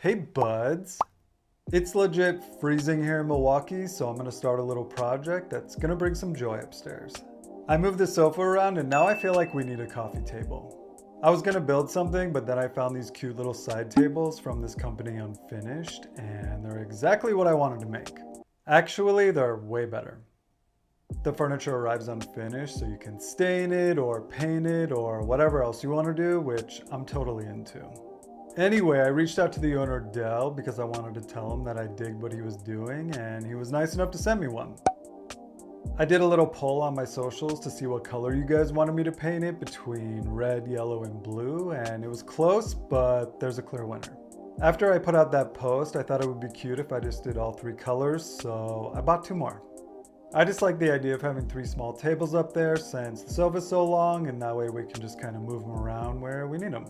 Hey buds! It's legit freezing here in Milwaukee, so I'm gonna start a little project that's gonna bring some joy upstairs. I moved the sofa around and now I feel like we need a coffee table. I was gonna build something, but then I found these cute little side tables from this company Unfinished, and they're exactly what I wanted to make. Actually, they're way better. The furniture arrives unfinished, so you can stain it or paint it or whatever else you want to do, which I'm totally into. Anyway, I reached out to the owner, Dell, because I wanted to tell him that I digged what he was doing, and he was nice enough to send me one. I did a little poll on my socials to see what color you guys wanted me to paint it between red, yellow, and blue, and it was close, but there's a clear winner. After I put out that post, I thought it would be cute if I just did all three colors, so I bought two more. I just like the idea of having three small tables up there since the sofa's so long, and that way we can just kind of move them around where we need them.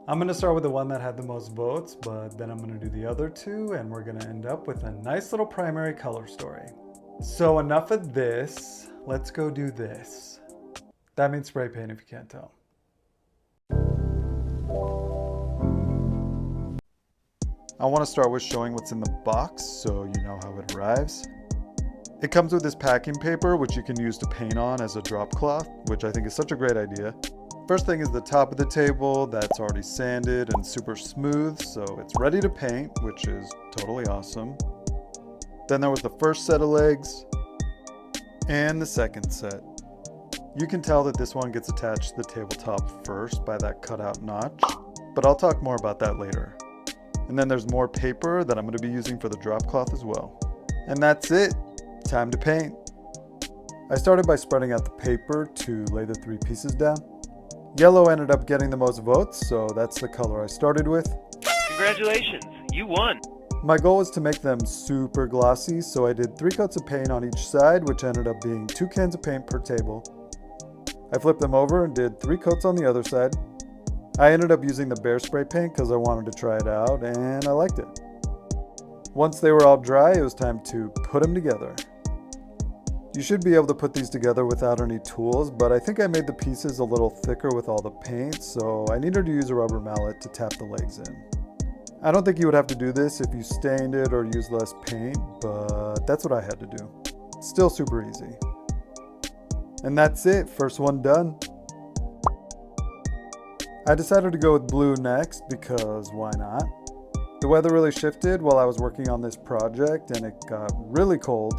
I'm going to start with the one that had the most votes, but then I'm going to do the other two, and we're going to end up with a nice little primary color story. So enough of this, let's go do this. That means spray paint if you can't tell. I want to start with showing what's in the box so you know how it arrives. It comes with this packing paper, which you can use to paint on as a drop cloth, which I think is such a great idea. First thing is the top of the table that's already sanded and super smooth, so it's ready to paint, which is totally awesome. Then there was the first set of legs and the second set. You can tell that this one gets attached to the tabletop first by that cutout notch, but I'll talk more about that later. And then there's more paper that I'm going to be using for the drop cloth as well. And that's it. Time to paint. I started by spreading out the paper to lay the three pieces down. Yellow ended up getting the most votes, so that's the color I started with. Congratulations, you won! My goal was to make them super glossy, so I did 3 coats of paint on each side, which ended up being 2 cans of paint per table. I flipped them over and did 3 coats on the other side. I ended up using the bear spray paint because I wanted to try it out, and I liked it. Once they were all dry, it was time to put them together. You should be able to put these together without any tools, but I think I made the pieces a little thicker with all the paint, so I needed to use a rubber mallet to tap the legs in. I don't think you would have to do this if you stained it or used less paint, but that's what I had to do. Still super easy. And that's it, first one done. I decided to go with blue next because why not? The weather really shifted while I was working on this project and it got really cold.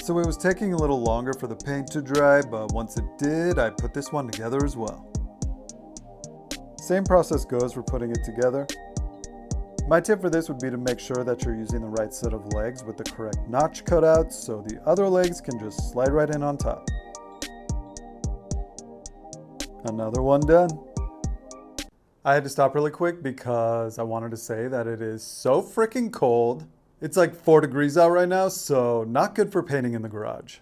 So it was taking a little longer for the paint to dry, but once it did, I put this one together as well. Same process goes for putting it together. My tip for this would be to make sure that you're using the right set of legs with the correct notch cutouts so the other legs can just slide right in on top. Another one done. I had to stop really quick because I wanted to say that it is so freaking cold. It's like 4 degrees out right now, so not good for painting in the garage.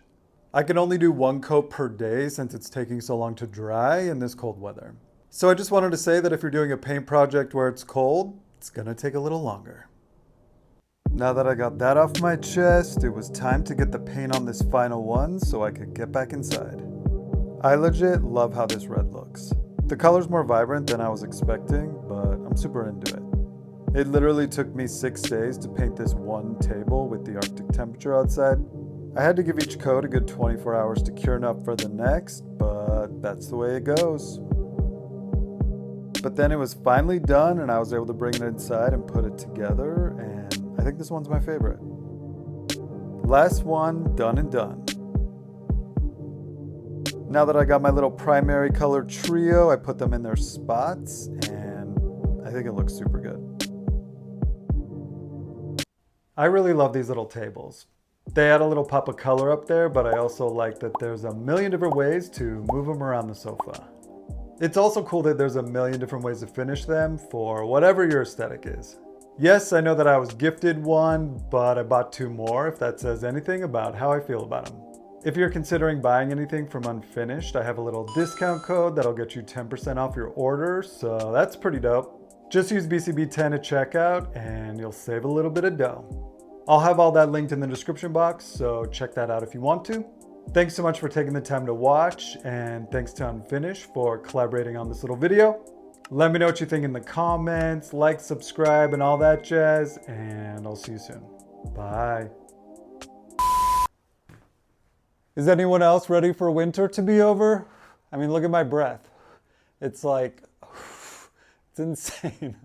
I can only do 1 coat per day since it's taking so long to dry in this cold weather. So I just wanted to say that if you're doing a paint project where it's cold, it's gonna take a little longer. Now that I got that off my chest, it was time to get the paint on this final one so I could get back inside. I legit love how this red looks. The color's more vibrant than I was expecting, but I'm super into it. It literally took me 6 days to paint this one table with the Arctic temperature outside. I had to give each coat a good 24 hours to cure enough for the next, but that's the way it goes. But then it was finally done and I was able to bring it inside and put it together, and I think this one's my favorite. Last one, done and done. Now that I got my little primary color trio, I put them in their spots, and I think it looks super good. I really love these little tables. They add a little pop of color up there, but I also like that there's a million different ways to move them around the sofa. It's also cool that there's a million different ways to finish them for whatever your aesthetic is. Yes, I know that I was gifted one, but I bought 2 more if that says anything about how I feel about them. If you're considering buying anything from Unfinished, I have a little discount code that'll get you 10% off your order, so that's pretty dope. Just use BCB10 at checkout and you'll save a little bit of dough. I'll have all that linked in the description box, so check that out if you want to. Thanks so much for taking the time to watch, and thanks to Unfinished for collaborating on this little video. Let me know what you think in the comments, like, subscribe, and all that jazz, and I'll see you soon. Bye. Is anyone else ready for winter to be over? I mean, look at my breath. It's like, it's insane.